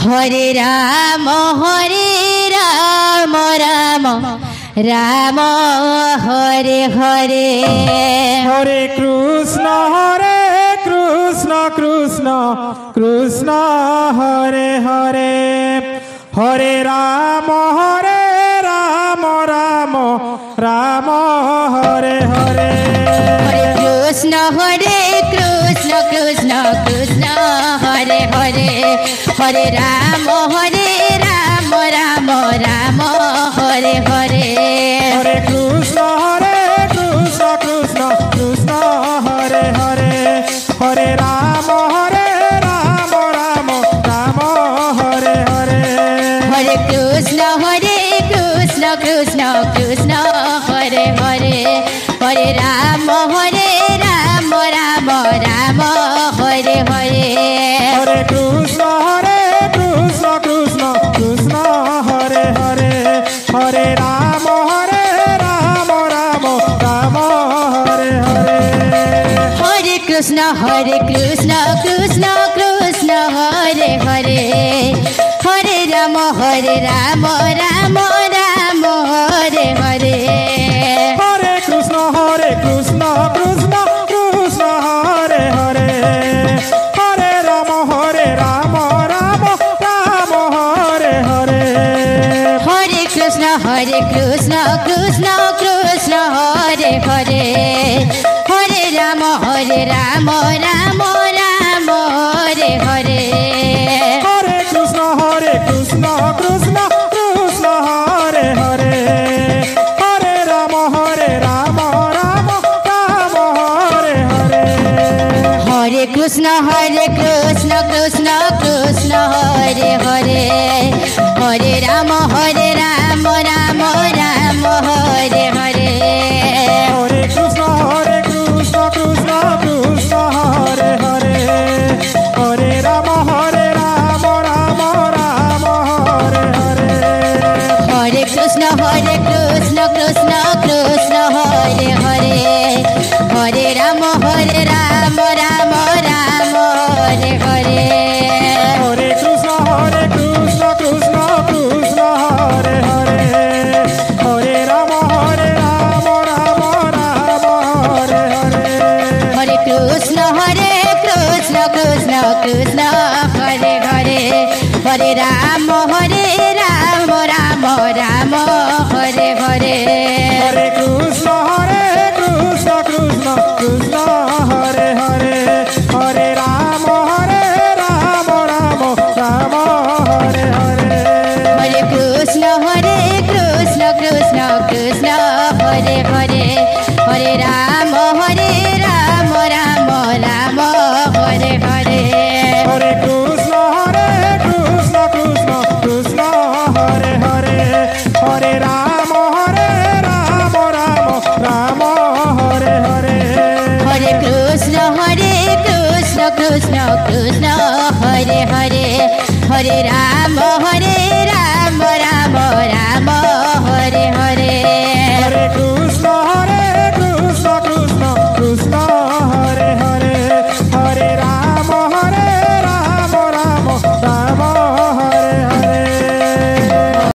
Hare Ram Ram Ram Hare Hare Hare Krishna Krishna Krishna Hare Hare Hare Ram Ram Ram Hare Hare Hare Krishna Krishna Krishna Hare Hare Hare Ram Ram Ram Hare Hare Hare Krishna Krishna Krishna Hare Hare Hare Ram Ram Ram Hare Hare Hare Krishna Krishna Krishna Hare Hare Hare Ram Ram Ram Hare Hare Hare Krishna Krishna Krishna Hare Hare Hare Ram Ram Ram Hare Hare Hare Krishna Krishna Krishna Hare Hare Hare Ram Ram Ram Hare Hare Hare Krishna Krishna Krishna Hare Hare Hare Ram Ram Ram Hare Hare Hare Krishna Krishna Krishna Hare Hare Hare Ram Ram Ram Hare Hare Hare Krishna Krishna Krishna Hare Hare Hare Ram Ram Ram Hare Hare Hare Krishna Krishna Krishna Hare Hare Hare Ram Ram Ram Hare Hare Hare Krishna Krishna Krishna Hare Hare Hare Ram Ram Hare Hare Hare Krishna Krishna Krishna Hare Hare Hare Ram Ram Ram Hare Hare Hare Krishna Krishna Krishna Hare Hare Hare Ram Ram Hare Hare Hare Krishna Krishna Krishna Hare Hare Hare Ram Ram Ram Hare Hare Hare Krishna Krishna Krishna Hare Hare Hare Ram Ram Ram Hare Hare Hare Krishna Krishna Krishna Hare Hare Hare Ram Ram Ram Hare Hare Hare Krishna Krishna Krishna Hare Hare Hare Ram Ram Hare Hare Hare Krishna Krishna Krishna Hare Hare Hare Ram